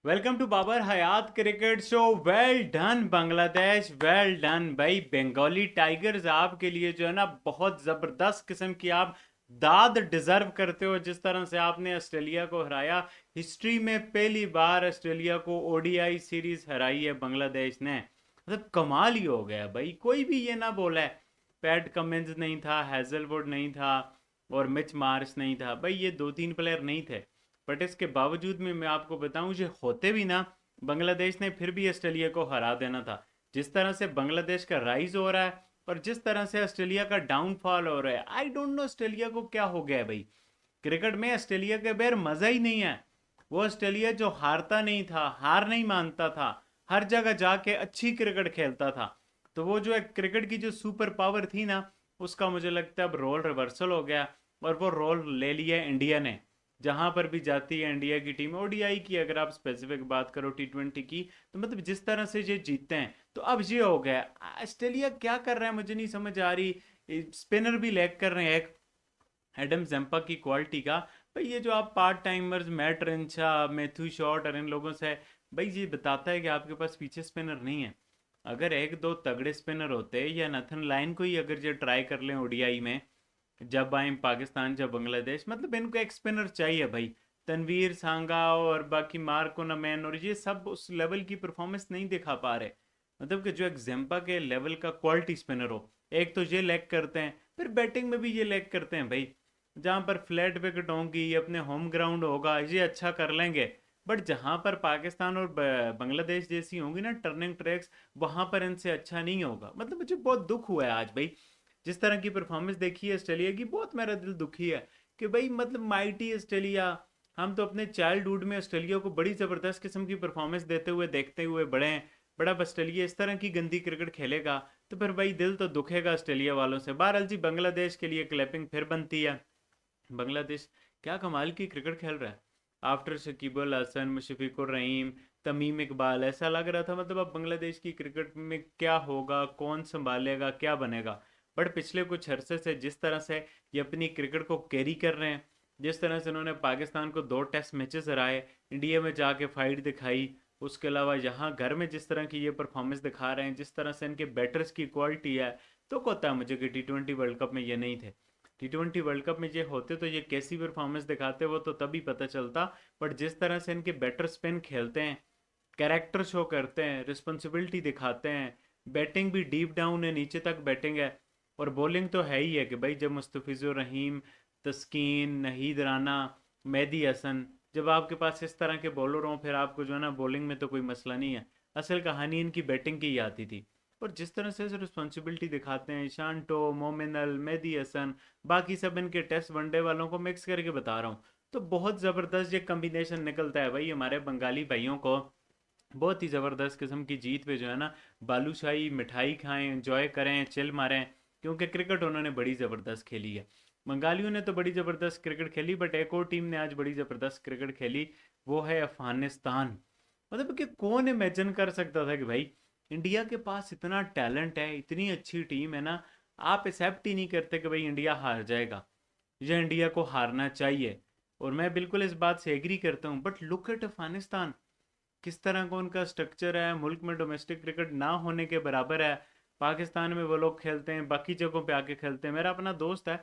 Welcome to Babar Hayat cricket show. Well done Bangladesh, well done भाई। Bengali tigers आपके लिए जो है ना बहुत ज़बरदस्त किस्म की आप दाद डिजर्व करते हो। जिस तरह से आपने ऑस्ट्रेलिया को हराया, हिस्ट्री में पहली बार ऑस्ट्रेलिया को ओडीआई सीरीज हराई है बांग्लादेश ने। मतलब कमाल ही हो गया भाई। कोई भी ये ना बोला है पैट कमिंस नहीं था, हैजलवुड नहीं था और मिच मार्श नहीं था। भाई ये दो तीन प्लेयर नहीं थे, बट इसके बावजूद में मैं आपको बताऊं ये होते भी ना, बांग्लादेश ने फिर भी ऑस्ट्रेलिया को हरा देना था। जिस तरह से बांग्लादेश का राइज हो रहा है और जिस तरह से ऑस्ट्रेलिया का डाउनफॉल हो रहा है, आई डोंट नो ऑस्ट्रेलिया को क्या हो गया है भाई। क्रिकेट में ऑस्ट्रेलिया के बगैर मजा ही नहीं है। वो ऑस्ट्रेलिया जो हारता नहीं था, हार नहीं मानता था, हर जगह जाके अच्छी क्रिकेट खेलता था। तो वो जो एक क्रिकेट की जो सुपर पावर थी ना, उसका मुझे लगता है अब रोल रिवर्सल हो गया और वो रोल ले लिया इंडिया ने। जहां पर भी जाती है इंडिया की टीम, ओडीआई की अगर आप स्पेसिफिक बात करो, टी20 की, तो मतलब जिस तरह से ये जीतते हैं, तो अब ये हो गया। ऑस्ट्रेलिया क्या कर रहा है मुझे नहीं समझ आ रही। स्पिनर भी लैग कर रहे हैं एक एडम जम्पा की क्वालिटी का। भाई ये जो आप part timers Matt Renshaw, Matthew Short और इन लोगों से, भाई ये बताता है कि आपके पास पीछे स्पिनर नहीं है। अगर एक दो तगड़े स्पिनर होते या नथन लाइन को ही अगर ये ट्राई कर लें ओडीआई में, जब आए पाकिस्तान जब बांग्लादेश, मतलब इनको एक स्पिनर चाहिए भाई। तनवीर सांगा और बाकी मार्को नमैन और ये सब उस लेवल की परफॉर्मेंस नहीं दिखा पा रहे। मतलब कि जो एग्जाम्पा के लेवल का क्वालिटी स्पिनर हो। एक तो ये लैग करते हैं, फिर बैटिंग में भी ये लैग करते हैं भाई। जहाँ पर फ्लैट विकेट होंगी, अपने होम ग्राउंड होगा, ये अच्छा कर लेंगे। बट जहाँ पर पाकिस्तान और बांग्लादेश जैसी होंगी ना टर्निंग ट्रैक्स, वहां पर इनसे अच्छा नहीं होगा। मतलब मुझे बहुत दुख हुआ है आज भाई। जिस तरह की परफॉर्मेंस देखी है ऑस्ट्रेलिया की, बहुत मेरा दिल दुखी है कि भाई मतलब माइटी ऑस्ट्रेलिया। हम तो अपने चाइल्डहुड में ऑस्ट्रेलिया को बड़ी ज़बरदस्त किस्म की परफॉर्मेंस देते हुए देखते हुए बड़े हैं। बड़ा ऑस्ट्रेलिया इस तरह की गंदी क्रिकेट खेलेगा तो फिर भाई दिल तो दुखेगा ऑस्ट्रेलिया वालों से। बहरहाल जी, बांग्लादेश के लिए क्लैपिंग फिर बनती है। बांग्लादेश क्या कमाल की क्रिकेट खेल रहा है। आफ्टर शकीबुल हसन, मुशफिकुर रहीम, तमीम इकबाल, ऐसा लग रहा था मतलब अब बांग्लादेश की क्रिकेट में क्या होगा, कौन संभालेगा, क्या बनेगा। बट पिछले कुछ अरसे से जिस तरह से ये अपनी क्रिकेट को कैरी कर रहे हैं, जिस तरह से उन्होंने पाकिस्तान को दो टेस्ट मैचेस हराए, इंडिया में जाके फाइट दिखाई, उसके अलावा यहाँ घर में जिस तरह की ये परफॉर्मेंस दिखा रहे हैं, जिस तरह से इनके बैटर्स की क्वालिटी है, तो कहता है मुझे कि टी20 वर्ल्ड कप में ये नहीं थे। टी20 वर्ल्ड कप में ये होते तो ये कैसी परफॉर्मेंस दिखाते, वो तो तभी पता चलता। बट जिस तरह से इनके बैटर स्पिन खेलते हैं, कैरेक्टर शो करते हैं, रिस्पॉन्सिबिलिटी दिखाते हैं, बैटिंग भी डीप डाउन है, नीचे तक बैटिंग है। और बॉलिंग तो है ही है कि भाई जब मुस्तफिजुर रहीम, तस्कीन, नहीद राना, मेहदी हसन, जब आपके पास इस तरह के बॉलर हों, फिर आपको जो है ना बॉलिंग में तो कोई मसला नहीं है। असल कहानी इनकी बैटिंग की ही आती थी। और जिस तरह से रिस्पॉन्सिबिलिटी दिखाते हैं शांटो, मोमिनल, मेहदी हसन, बाकी सब इनके टेस्ट वनडे वालों को मिक्स करके बता रहा हूँ, तो बहुत ज़बरदस्त ये कम्बिनेशन निकलता है भाई हमारे बंगाली भाइयों को। बहुत ही ज़बरदस्त किस्म की जीत पे जो है ना, बालूशाही मिठाई खाएं, एंजॉय करें, चिल मारें। क्योंकि क्रिकेट उन्होंने बड़ी ज़बरदस्त खेली है। बंगालियों ने तो बड़ी ज़बरदस्त क्रिकेट खेली, बट एक और टीम ने आज बड़ी ज़बरदस्त क्रिकेट खेली, वो है अफगानिस्तान। मतलब कि कौन इमेजिन कर सकता था कि भाई इंडिया के पास इतना टैलेंट है, इतनी अच्छी टीम है ना, आप एक्सेप्ट ही नहीं करते कि भाई इंडिया हार जाएगा या इंडिया को हारना चाहिए। और मैं बिल्कुल इस बात से एग्री करता हूँ, बट लुक एट अफगानिस्तान, किस तरह का उनका स्ट्रक्चर है। मुल्क में डोमेस्टिक क्रिकेट ना होने के बराबर है। पाकिस्तान में वो लोग खेलते हैं, बाकी जगहों पे आके खेलते हैं। मेरा अपना दोस्त है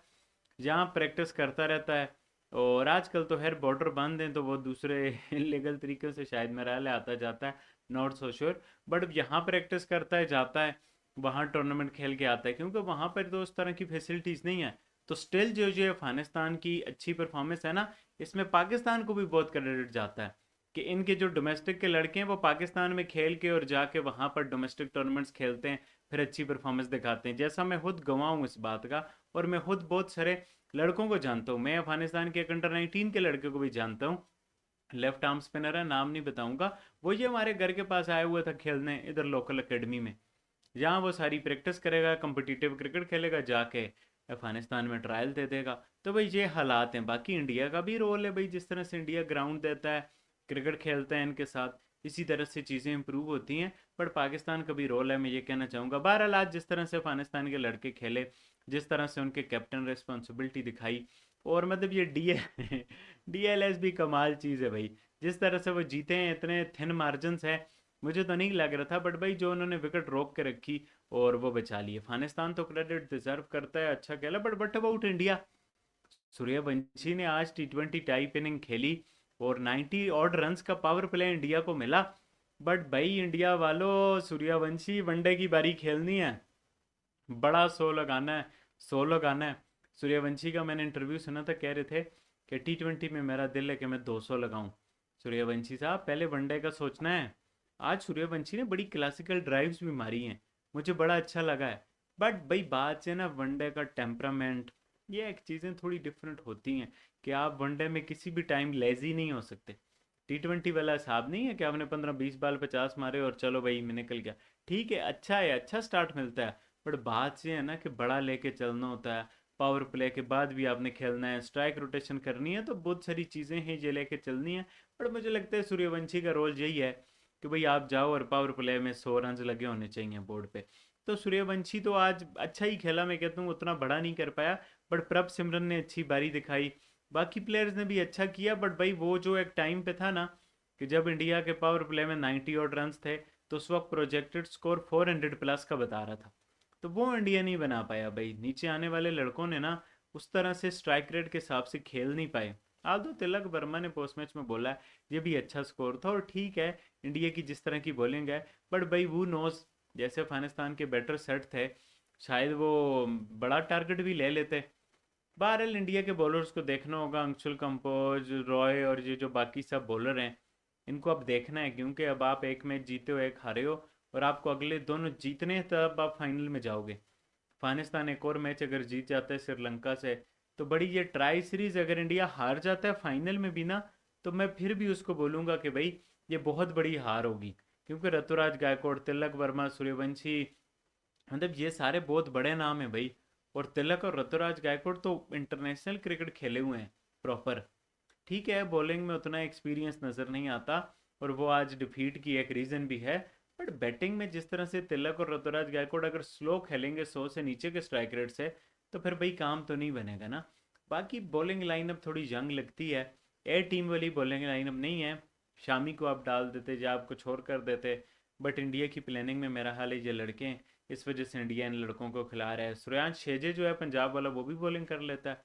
जहाँ प्रैक्टिस करता रहता है। और आजकल तो खैर बॉर्डर बंद हैं, तो वो दूसरे इलीगल तरीके से शायद मेरा ख्याल है आता जाता है, नॉट सो श्योर। बट यहाँ प्रैक्टिस करता है, जाता है वहाँ टूर्नामेंट खेल के आता है, क्योंकि वहाँ पर तो उस तरह की फैसिलिटीज़ नहीं है। तो स्टिल जो जो अफगानिस्तान की अच्छी परफॉर्मेंस है ना, इसमें पाकिस्तान को भी बहुत क्रेडिट जाता है कि इनके जो डोमेस्टिक के लड़के हैं वो पाकिस्तान में खेल के और जाके वहाँ पर डोमेस्टिक टूर्नामेंट्स खेलते हैं, फिर अच्छी परफॉर्मेंस दिखाते हैं। जैसा मैं खुद गवाह हूँ इस बात का, और मैं खुद बहुत सारे लड़कों को जानता हूँ। मैं अफगानिस्तान के एक अंडर 19 के लड़के को भी जानता हूँ, लेफ्ट आर्म स्पिनर है, नाम नहीं बताऊंगा। वो ये हमारे घर के पास आया हुआ था खेलने इधर लोकल एकेडमी में, जहाँ वो सारी प्रैक्टिस करेगा, कम्पिटिटिव क्रिकेट खेलेगा, जाके अफगानिस्तान में ट्रायल दे देगा। तो भाई ये हालात हैं। बाकी इंडिया का भी रोल है भाई, जिस तरह से इंडिया ग्राउंड देता है, क्रिकेट खेलते हैं इनके साथ, इसी तरह से चीज़ें इंप्रूव होती हैं। पर पाकिस्तान का भी रोल है, मैं ये कहना चाहूँगा। बहरहाल आज जिस तरह से अफगानिस्तान के लड़के खेले, जिस तरह से उनके कैप्टन रिस्पॉन्सिबिलिटी दिखाई, और मतलब ये डीएल डीएलएस भी कमाल चीज़ है भाई। जिस तरह से वो जीते हैं, इतने थिन मार्जिन है, मुझे तो नहीं लग रहा था, बट भाई जो उन्होंने विकेट रोक के रखी और वो बचा लिए। अफगानिस्तान तो क्रेडिट डिजर्व करता है, अच्छा खेला, बट अबाउट इंडिया, सूर्यवंशी ने आज टी20 टाइप इनिंग खेली और 90 ऑड रन्स का पावर प्ले इंडिया को मिला। बट भाई इंडिया वालों, सूर्यवंशी वनडे की बारी खेलनी है, बड़ा सो लगाना है, सो लगाना है। सूर्यवंशी का मैंने इंटरव्यू सुना था, कह रहे थे कि टी20 में मेरा दिल है कि मैं 200 लगाऊं। सूर्यवंशी साहब, पहले वनडे का सोचना है। आज सूर्यवंशी ने बड़ी क्लासिकल ड्राइव्स भी मारी हैं, मुझे बड़ा अच्छा लगा है। बट भाई बात से ना, वनडे का टेम्परामेंट, ये एक चीज़ें थोड़ी डिफरेंट होती हैं कि आप वनडे में किसी भी टाइम लेजी नहीं हो सकते। टी20 वाला हिसाब नहीं है कि आपने 15-20 बाल 50 मारे और चलो भाई मैं निकल गया। ठीक है, अच्छा स्टार्ट मिलता है, बट बात से है ना कि बड़ा लेके चलना होता है। पावर प्ले के बाद भी आपने खेलना है, स्ट्राइक रोटेशन करनी है, तो बहुत सारी चीज़ें हैं ये लेके चलनी है। बट मुझे लगता है सूर्यवंशी का रोल यही है कि भाई आप जाओ और पावर प्ले में 100 रन लगे होने चाहिए बोर्ड पे। तो सूर्यवंशी तो आज अच्छा ही खेला, मैं कहता हूँ उतना बड़ा नहीं कर पाया, बट प्रभ सिमरन ने अच्छी बारी दिखाई, बाकी प्लेयर्स ने भी अच्छा किया। बट भाई वो जो एक टाइम पे था ना कि जब इंडिया के पावर प्ले में 90 और रन थे, तो उस वक्त प्रोजेक्टेड स्कोर 400 प्लस का बता रहा था, तो वो इंडिया नहीं बना पाया भाई। नीचे आने वाले लड़कों ने ना उस तरह से स्ट्राइक रेट के हिसाब से खेल नहीं पाए। आल्दो तिलक वर्मा ने पोस्ट मैच में बोला है ये भी अच्छा स्कोर था, और ठीक है इंडिया की जिस तरह की बॉलिंग है, बट भाई वो नोज, जैसे अफगानिस्तान के बैटर सेट थे, शायद वो बड़ा टारगेट भी ले लेते। बहरहाल इंडिया के बॉलर्स को देखना होगा, अंशुल कंपोज, रॉय और ये जो बाकी सब बॉलर हैं, इनको अब देखना है, क्योंकि अब आप एक मैच जीते हो एक हारे हो, और आपको अगले दोनों जीतने हैं, तब आप फाइनल में जाओगे। अफगानिस्तान एक और मैच अगर जीत जाता है श्रीलंका से, तो बड़ी ये ट्राई सीरीज अगर इंडिया हार जाता है फाइनल में भी ना, तो मैं फिर भी उसको बोलूँगा कि भाई ये बहुत बड़ी हार होगी, क्योंकि ऋतुराज गायकवाड़, तिलक वर्मा, सूर्यवंशी, मतलब ये सारे बहुत बड़े नाम हैं भाई। और तिलक और ऋतुराज गायकवाड़ तो इंटरनेशनल क्रिकेट खेले हुए हैं प्रॉपर। ठीक है बॉलिंग में उतना एक्सपीरियंस नज़र नहीं आता, और वो आज डिफीट की एक रीज़न भी है। बट बैटिंग में जिस तरह से तिलक और ऋतुराज गायकवाड़ अगर स्लो खेलेंगे 100 से नीचे के स्ट्राइक रेट से, तो फिर भाई काम तो नहीं बनेगा ना। बाकी बॉलिंग लाइनअप थोड़ी यंग लगती है, ए टीम वाली बॉलिंग लाइनअप नहीं है। शामी को आप डाल देते या आप कुछ और कर देते, बट इंडिया की प्लानिंग में मेरा हाल है ये लड़के हैं, इस वजह से इंडिया इन लड़कों को खिला रहा है। सूर्यांश छेजे जो है पंजाब वाला, वो भी बॉलिंग कर लेता है।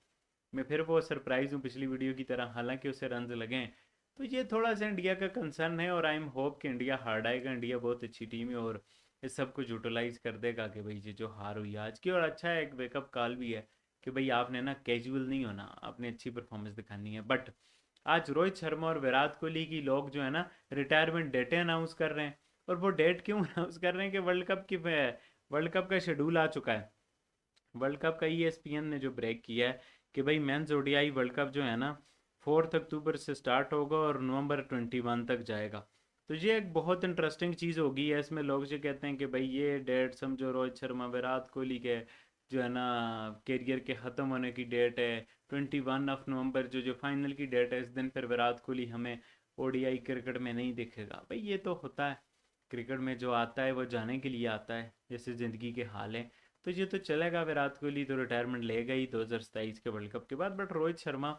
मैं फिर वो सरप्राइज हूँ पिछली वीडियो की तरह, हालांकि उसे रन लगे हैं। तो ये थोड़ा सा इंडिया का कंसर्न है, और आई एम होप कि इंडिया हार्ड आएगा। इंडिया बहुत अच्छी टीम है और इस सब कुछ यूटिलाइज कर देगा कि भाई ये जो हार हुई आज की, और अच्छा है एक वेकअप कॉल भी है कि भाई आपने ना कैजुअल नहीं होना, आपने अच्छी परफॉर्मेंस दिखानी है। बट आज रोहित शर्मा और विराट कोहली की लोग जो है ना रिटायरमेंट डेटें अनाउंस कर रहे हैं। और वो डेट क्यों अनाउंस कर रहे हैं कि वर्ल्ड कप का शेड्यूल आ चुका है। वर्ल्ड कप का ईएसपीएन ने जो ब्रेक किया है कि भाई मेंस ओडीआई वर्ल्ड कप जो है ना 4 अक्टूबर से स्टार्ट होगा और नवंबर 21 तक जाएगा। तो ये एक बहुत इंटरेस्टिंग चीज़ होगी है। इसमें लोग जो कहते हैं कि भाई ये डेट समझो रोहित शर्मा विराट कोहली के जो है ना करियर के ख़त्म होने की डेट है। 21 नवंबर जो जो फाइनल की डेट है, इस दिन फिर विराट कोहली हमें ओडीआई क्रिकेट में नहीं दिखेगा। भाई ये तो होता है, क्रिकेट में जो आता है वो जाने के लिए आता है, जैसे ज़िंदगी के हाल है। तो ये तो चलेगा, विराट कोहली तो रिटायरमेंट लेगा ही 2027 के वर्ल्ड कप के बाद। बट रोहित शर्मा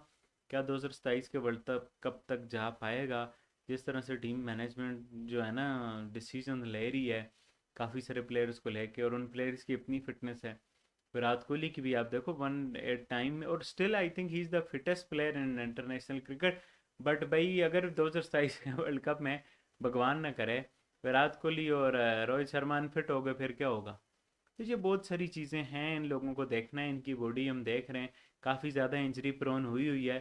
क्या 2027 के वर्ल्ड कप तक जा पाएगा? जिस तरह से टीम मैनेजमेंट जो है ना डिसीजन ले रही है काफ़ी सारे प्लेयर्स को लेके, और उन प्लेयर्स की अपनी फिटनेस है। विराट कोहली की भी आप देखो वन एट टाइम में, और still I think he is the fittest player in international cricket. But भाई अगर 2027 के वर्ल्ड कप में भगवान ना करे विराट कोहली और रोहित शर्मा अनफिट हो गए, फिर क्या होगा? तो ये बहुत सारी चीज़ें हैं, इन लोगों को देखना है, इनकी बॉडी हम देख रहे हैं काफ़ी ज़्यादा इंजरी प्रोन हुई हुई है।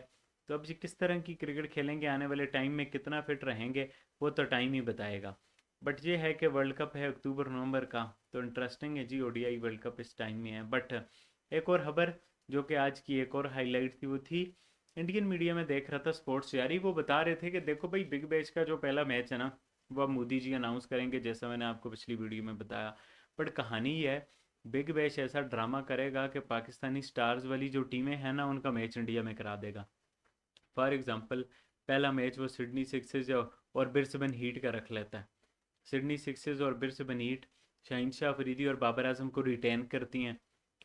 तो अब ये किस तरह की क्रिकेट खेलेंगे आने वाले टाइम में, कितना फिट रहेंगे, वो तो टाइम ही बताएगा। बट ये है कि वर्ल्ड कप है अक्टूबर नवंबर का, तो इंटरेस्टिंग है जी ओडीआई वर्ल्ड कप इस टाइम में है। बट एक और खबर जो कि आज की एक और हाईलाइट थी, वो थी इंडियन मीडिया में देख रहा था स्पोर्ट्स यारी, वो बता रहे थे कि देखो भाई बिग बैश का जो पहला मैच है ना, वो अब मोदी जी अनाउंस करेंगे, जैसा मैंने आपको पिछली वीडियो में बताया। बट कहानी ये है, बिग बैश ऐसा ड्रामा करेगा कि पाकिस्तानी स्टार्स वाली जो टीमें हैं ना उनका मैच इंडिया में करा देगा। फॉर एग्जांपल पहला मैच वो सिडनी सिक्सेस और ब्रिस्बेन हीट का रख लेता है। सिडनी सिक्सेस और ब्रिस्बेन हीट शहनशाह अफरीदी और बाबर आजम को रिटेन करती हैं,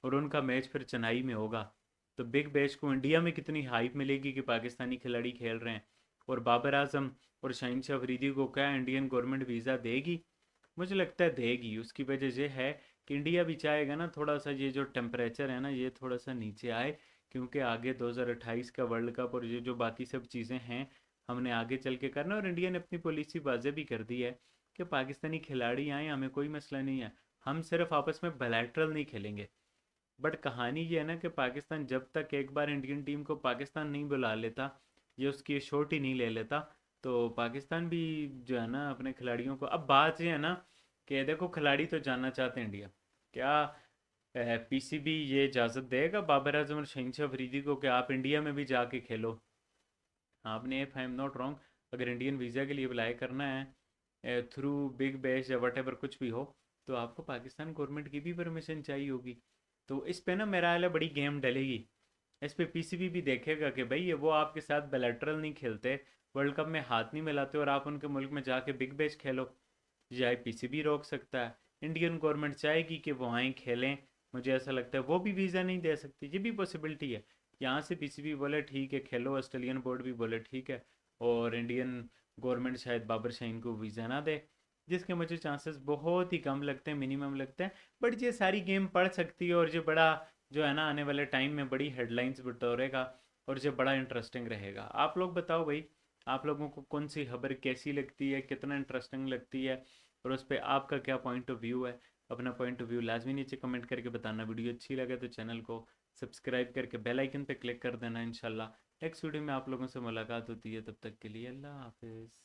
और उनका मैच फिर चेन्नई में होगा। तो बिग बैश को इंडिया में कितनी हाइप मिलेगी कि पाकिस्तानी खिलाड़ी खेल रहे हैं। और बाबर आजम और शाहिन शाह अफरीदी को क्या इंडियन गवर्नमेंट वीज़ा देगी? मुझे लगता है देगी। उसकी वजह ये है कि इंडिया भी चाहेगा ना थोड़ा सा ये जो टेम्परेचर है ना ये थोड़ा सा नीचे आए, क्योंकि आगे 2028 का वर्ल्ड कप और ये जो बाकी सब चीज़ें हैं हमने आगे चल के करना। और इंडिया ने अपनी पॉलिसी वाज़ेह भी कर दी है कि पाकिस्तानी खिलाड़ी आए, हमें कोई मसला नहीं है, हम सिर्फ आपस में बायलैटरल नहीं खेलेंगे। बट कहानी ये है ना कि पाकिस्तान जब तक एक बार इंडियन टीम को पाकिस्तान नहीं बुला लेता, ये उसकी शॉट ही नहीं ले लेता, तो पाकिस्तान भी जो है ना अपने खिलाड़ियों को, अब बात ये है ना कि देखो खिलाड़ी तो जानना चाहते हैं इंडिया, क्या पीसीबी ये इजाज़त देगा बाबर आजम और शहीन शाह अफरीदी को कि आप इंडिया में भी जाके खेलो? आपने, if I am not wrong, अगर इंडियन वीज़ा के लिए अप्लाई करना है थ्रू बिग बैश या वट एवर कुछ भी हो, तो आपको पाकिस्तान गवर्नमेंट की भी परमिशन चाहिए होगी। तो इस पे ना मेरा ख्याल है बड़ी गेम डलेगी। इस पे पीसीबी भी देखेगा कि भाई ये वो आपके साथ बायलैटरल नहीं खेलते, वर्ल्ड कप में हाथ नहीं मिलाते, और आप उनके मुल्क में जाके बिग बैश खेलो। ये पीसीबी रोक सकता है। इंडियन गवर्नमेंट चाहेगी कि वो आएँ खेलें, मुझे ऐसा लगता है वो भी वीज़ा नहीं दे सकती, ये भी पॉसिबिलिटी है। यहाँ से पीसीबी बोले ठीक है खेलो, ऑस्ट्रेलियन बोर्ड भी बोले ठीक है, और इंडियन गवर्नमेंट शायद बाबर शाहीन को वीज़ा ना दे, जिसके मुझे चांसेस बहुत ही कम लगते हैं, मिनिमम लगते हैं। बट ये सारी गेम पड़ सकती है, और जो बड़ा जो है ना आने वाले टाइम में बड़ी हेडलाइंस बटोरेगा, और जो बड़ा इंटरेस्टिंग रहेगा। आप लोग बताओ भाई, आप लोगों को कौन सी खबर कैसी लगती है, कितना इंटरेस्टिंग लगती है, और उस पर आपका क्या पॉइंट ऑफ व्यू है? अपना पॉइंट ऑफ व्यू लाजमी नीचे कमेंट करके बताना। वीडियो अच्छी लगे तो चैनल को सब्सक्राइब करके बेल आइकन पे क्लिक कर देना। इंशाल्लाह नेक्स्ट वीडियो में आप लोगों से मुलाकात होती है, तब तक के लिए अल्लाह हाफिज़।